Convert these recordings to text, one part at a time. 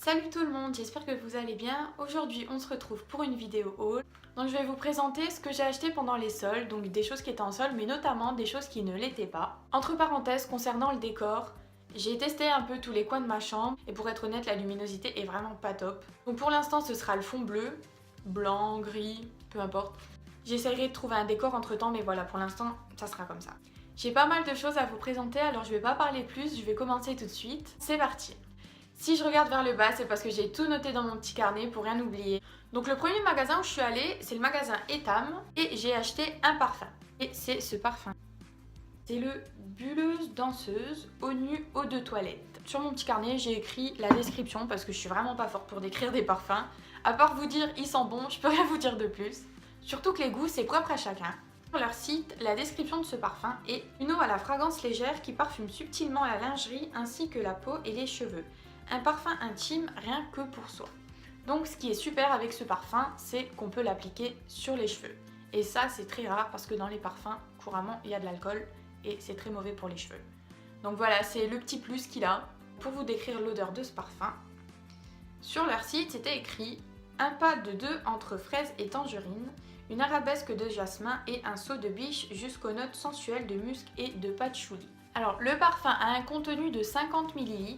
Salut tout le monde, j'espère que vous allez bien. Aujourd'hui on se retrouve pour une vidéo haul. Donc je vais vous présenter ce que j'ai acheté pendant les soldes, donc des choses qui étaient en solde mais notamment des choses qui ne l'étaient pas. Entre parenthèses, concernant le décor, j'ai testé un peu tous les coins de ma chambre et pour être honnête la luminosité est vraiment pas top. Donc pour l'instant ce sera le fond bleu, blanc, gris, peu importe. J'essaierai de trouver un décor entre temps mais voilà pour l'instant ça sera comme ça. J'ai pas mal de choses à vous présenter alors je vais pas parler plus, je vais commencer tout de suite. C'est parti. Si je regarde vers le bas, c'est parce que j'ai tout noté dans mon petit carnet pour rien oublier. Donc le premier magasin où je suis allée, c'est le magasin Etam et j'ai acheté un parfum. Et c'est ce parfum. C'est le Bulleuse Danseuse Eau Nue Eau de Toilette. Sur mon petit carnet, j'ai écrit la description parce que je suis vraiment pas forte pour décrire des parfums. À part vous dire il sent bon, je peux rien vous dire de plus. Surtout que les goûts, c'est propre à chacun. Sur leur site, la description de ce parfum est une eau à la fragrance légère qui parfume subtilement la lingerie ainsi que la peau et les cheveux. Un parfum intime rien que pour soi. Donc ce qui est super avec ce parfum, c'est qu'on peut l'appliquer sur les cheveux. Et ça c'est très rare parce que dans les parfums, couramment il y a de l'alcool et c'est très mauvais pour les cheveux. Donc voilà, c'est le petit plus qu'il a. Pour vous décrire l'odeur de ce parfum, sur leur site c'était écrit un pas de deux entre fraise et tangerine, une arabesque de jasmin et un saut de biche jusqu'aux notes sensuelles de musc et de patchouli. Alors le parfum a un contenu de 50 ml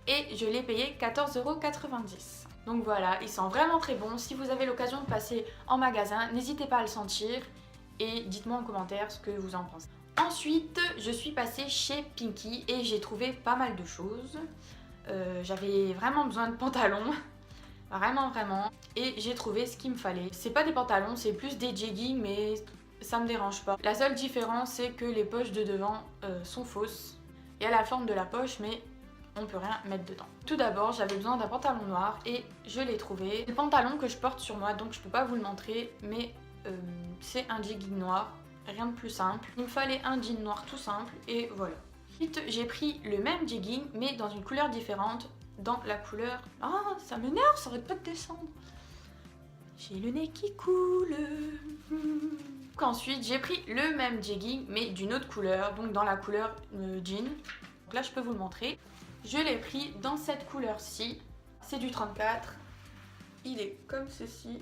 et je l'ai payé 14,90 €. Donc voilà, il sent vraiment très bon. Si vous avez l'occasion de passer en magasin, n'hésitez pas à le sentir et dites-moi en commentaire ce que vous en pensez. Ensuite, je suis passée chez Pinky et j'ai trouvé pas mal de choses. J'avais vraiment besoin de pantalons, vraiment. Et j'ai trouvé ce qu'il me fallait. C'est pas des pantalons, c'est plus des jeggings, mais ça me dérange pas. La seule différence, c'est que les poches de devant sont fausses. Il y a la forme de la poche, mais on peut rien mettre dedans. Tout d'abord, j'avais besoin d'un pantalon noir et je l'ai trouvé. C'est le pantalon que je porte sur moi, donc je peux pas vous le montrer, mais c'est un jegging noir, rien de plus simple. Il me fallait un jean noir tout simple et voilà. Ensuite, j'ai pris le même jegging, mais dans une couleur différente, dans la couleur... Ah, ça m'énerve, ça arrête pas de descendre. J'ai le nez qui coule. Ensuite, j'ai pris le même jegging, mais d'une autre couleur, donc dans la couleur jean. Donc là, je peux vous le montrer. Je l'ai pris dans cette couleur-ci. C'est du 34. Il est comme ceci.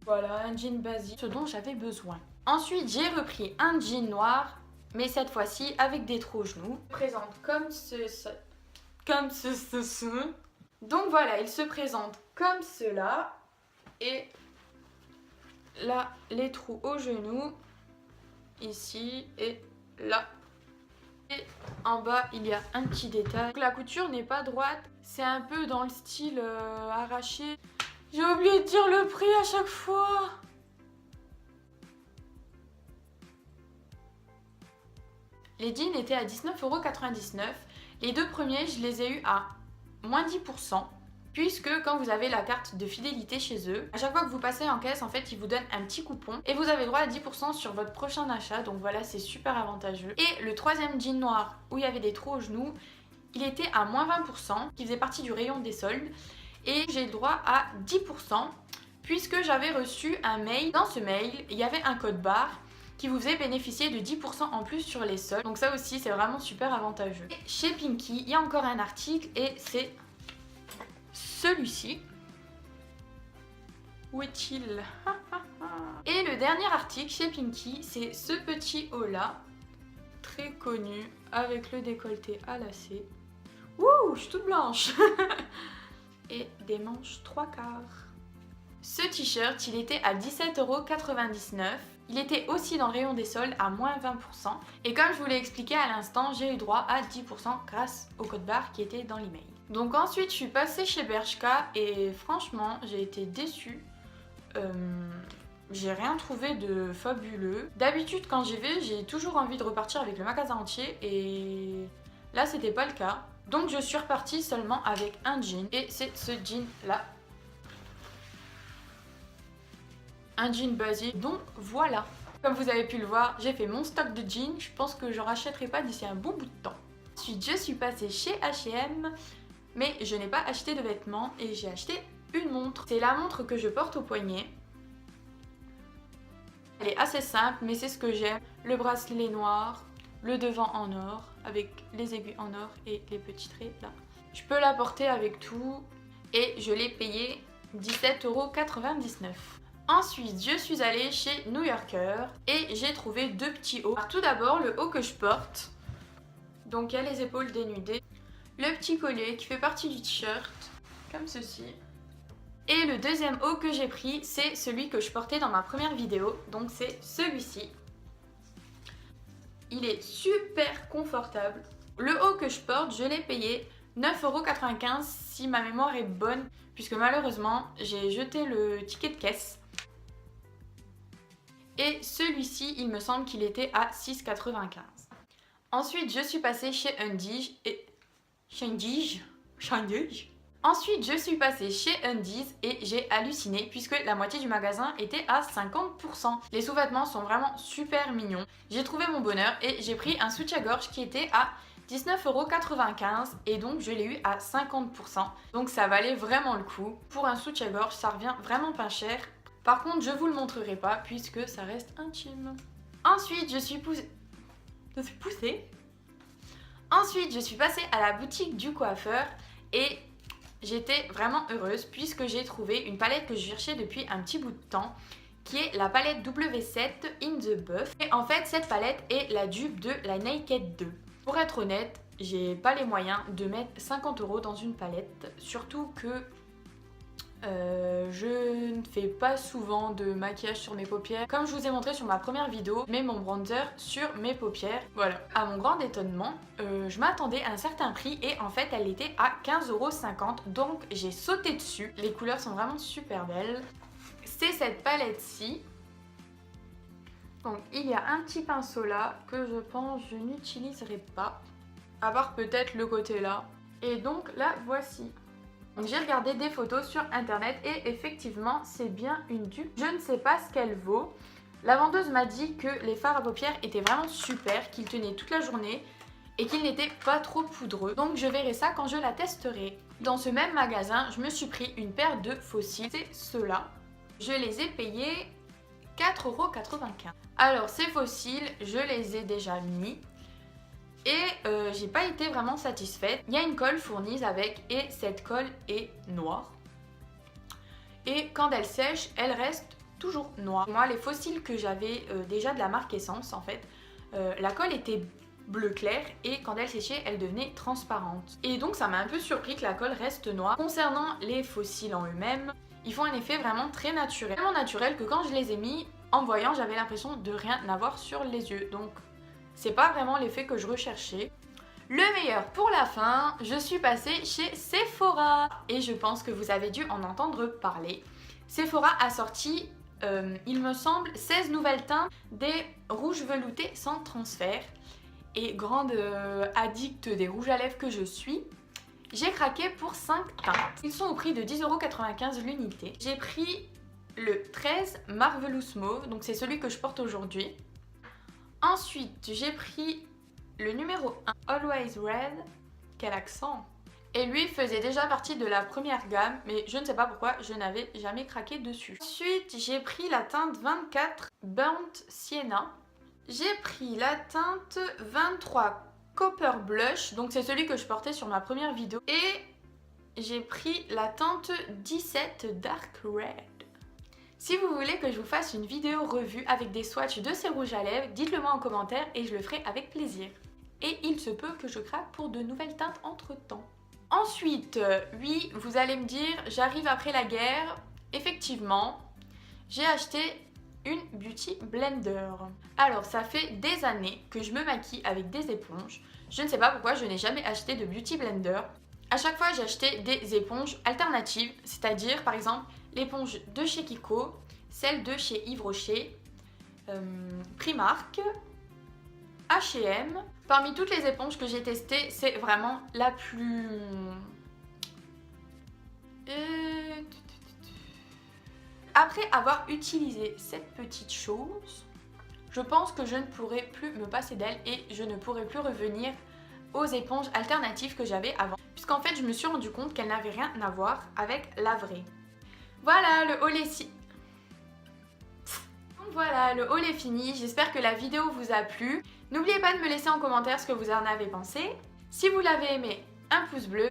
Voilà, un jean basique, ce dont j'avais besoin. Ensuite, j'ai repris un jean noir, mais cette fois-ci avec des trous aux genoux. Il se présente comme ceci. Donc voilà, il se présente comme cela. Et là, les trous aux genoux. Ici et là. Et en bas, il y a un petit détail. Donc, la couture n'est pas droite, c'est un peu dans le style arraché. J'ai oublié de dire le prix à chaque fois. Les jeans étaient à 19,99 €. Les deux premiers, je les ai eus à moins 10%. Puisque quand vous avez la carte de fidélité chez eux, à chaque fois que vous passez en caisse, en fait, ils vous donnent un petit coupon et vous avez droit à 10% sur votre prochain achat. Donc voilà, c'est super avantageux. Et le troisième jean noir où il y avait des trous aux genoux, il était à moins 20%, qui faisait partie du rayon des soldes. Et j'ai le droit à 10% puisque j'avais reçu un mail. Dans ce mail, il y avait un code barre qui vous faisait bénéficier de 10% en plus sur les soldes. Donc ça aussi, c'est vraiment super avantageux. Et chez Pinky, il y a encore un article et c'est... celui-ci. Où est-il? Et le dernier article chez Pinky, c'est ce petit haut là, très connu, avec le décolleté à lacets. Ouh, je suis toute blanche. Et des manches 3/4. Ce t-shirt, il était à 17,99 €. Il était aussi dans le rayon des soldes à moins 20%. Et comme je vous l'ai expliqué à l'instant, j'ai eu droit à 10% grâce au code barre qui était dans l'email. Donc ensuite, je suis passée chez Bershka et franchement, j'ai été déçue. J'ai rien trouvé de fabuleux. D'habitude, quand j'y vais, j'ai toujours envie de repartir avec le magasin entier et là, c'était pas le cas. Donc je suis repartie seulement avec un jean et c'est ce jean là. Un jean basique, donc voilà. Comme vous avez pu le voir, j'ai fait mon stock de jeans. Je pense que j'en rachèterai pas d'ici un bon bout de temps. Ensuite, je suis passée chez H&M, mais je n'ai pas acheté de vêtements et j'ai acheté une montre. C'est la montre que je porte au poignet. Elle est assez simple, mais c'est ce que j'aime. Le bracelet noir, le devant en or avec les aiguilles en or et les petits traits là. Je peux la porter avec tout et je l'ai payé 17,99 €. Ensuite, je suis allée chez New Yorker et j'ai trouvé deux petits hauts. Alors, tout d'abord, le haut que je porte. Donc, il y a les épaules dénudées. Le petit collier qui fait partie du t-shirt, comme ceci. Et le deuxième haut que j'ai pris, c'est celui que je portais dans ma première vidéo. Donc, c'est celui-ci. Il est super confortable. Le haut que je porte, je l'ai payé 9,95 € si ma mémoire est bonne, puisque malheureusement, j'ai jeté le ticket de caisse. Et celui-ci, il me semble qu'il était à 6,95 €. Ensuite, je suis passée chez Undies et... Ensuite, je suis passée chez Undies et j'ai halluciné puisque la moitié du magasin était à 50%. Les sous-vêtements sont vraiment super mignons. J'ai trouvé mon bonheur et j'ai pris un soutien-gorge qui était à 19,95 € et donc je l'ai eu à 50%. Donc ça valait vraiment le coup. Pour un soutien-gorge, ça revient vraiment pas cher. Par contre, je vous le montrerai pas puisque ça reste intime. Ensuite, je suis passée à la boutique du coiffeur et j'étais vraiment heureuse puisque j'ai trouvé une palette que je cherchais depuis un petit bout de temps qui est la palette W7 in the Buff. Et en fait, cette palette est la dupe de la Naked 2. Pour être honnête, j'ai pas les moyens de mettre 50 € dans une palette, surtout que je ne fais pas souvent de maquillage sur mes paupières. Comme je vous ai montré sur ma première vidéo, je mets mon bronzer sur mes paupières. Voilà. À mon grand étonnement, je m'attendais à un certain prix et en fait elle était à 15,50 €. Donc j'ai sauté dessus. Les couleurs sont vraiment super belles. C'est cette palette-ci. Donc il y a un petit pinceau là que je pense je n'utiliserai pas. À part peut-être le côté là. Et donc la voici. J'ai regardé des photos sur internet et effectivement c'est bien une dupe. Je ne sais pas ce qu'elle vaut. La vendeuse m'a dit que les fards à paupières étaient vraiment super, qu'ils tenaient toute la journée et qu'ils n'étaient pas trop poudreux. Donc je verrai ça quand je la testerai. Dans ce même magasin, je me suis pris une paire de faux cils. C'est ceux-là. Je les ai payés 4,95 €. Alors ces faux cils, je les ai déjà mis. Et j'ai pas été vraiment satisfaite. Il y a une colle fournie avec et cette colle est noire. Et quand elle sèche, elle reste toujours noire. Moi, les faux cils que j'avais déjà de la marque Essence, en fait, la colle était bleu clair et quand elle séchait, elle devenait transparente. Et donc ça m'a un peu surpris que la colle reste noire. Concernant les faux cils en eux-mêmes, ils font un effet vraiment très naturel. Tellement naturel que quand je les ai mis, en voyant, j'avais l'impression de rien avoir sur les yeux. Donc c'est pas vraiment l'effet que je recherchais. Le meilleur pour la fin, je suis passée chez Sephora. Et je pense que vous avez dû en entendre parler. Sephora a sorti, il me semble, 16 nouvelles teintes des rouges veloutés sans transfert. Et grande addict des rouges à lèvres que je suis, j'ai craqué pour 5 teintes. Ils sont au prix de 10,95 € l'unité. J'ai pris le 13 Marvelous Mauve, donc c'est celui que je porte aujourd'hui. Ensuite, j'ai pris le numéro 1, Always Red. Quel accent! Et lui faisait déjà partie de la première gamme, mais je ne sais pas pourquoi je n'avais jamais craqué dessus. Ensuite, j'ai pris la teinte 24 Burnt Sienna. J'ai pris la teinte 23 Copper Blush, donc c'est celui que je portais sur ma première vidéo. Et j'ai pris la teinte 17 Dark Red. Si vous voulez que je vous fasse une vidéo revue avec des swatchs de ces rouges à lèvres, dites-le moi en commentaire et je le ferai avec plaisir. Et il se peut que je craque pour de nouvelles teintes entre temps. Ensuite, oui, vous allez me dire, j'arrive après la guerre. Effectivement, j'ai acheté une Beauty Blender. Alors, ça fait des années que je me maquille avec des éponges. Je ne sais pas pourquoi je n'ai jamais acheté de Beauty Blender. À chaque fois, j'ai acheté des éponges alternatives, c'est-à-dire, par exemple, l'éponge de chez Kiko, celle de chez Yves Rocher, Primark, H&M. Parmi toutes les éponges que j'ai testées, c'est vraiment la plus... Après avoir utilisé cette petite chose, je pense que je ne pourrai plus me passer d'elle et je ne pourrai plus revenir aux éponges alternatives que j'avais avant. Puisqu'en fait, je me suis rendu compte qu'elles n'avaient rien à voir avec la vraie. Voilà, le haul est si... Donc voilà, le haul est fini, j'espère que la vidéo vous a plu. N'oubliez pas de me laisser en commentaire ce que vous en avez pensé. Si vous l'avez aimé, un pouce bleu.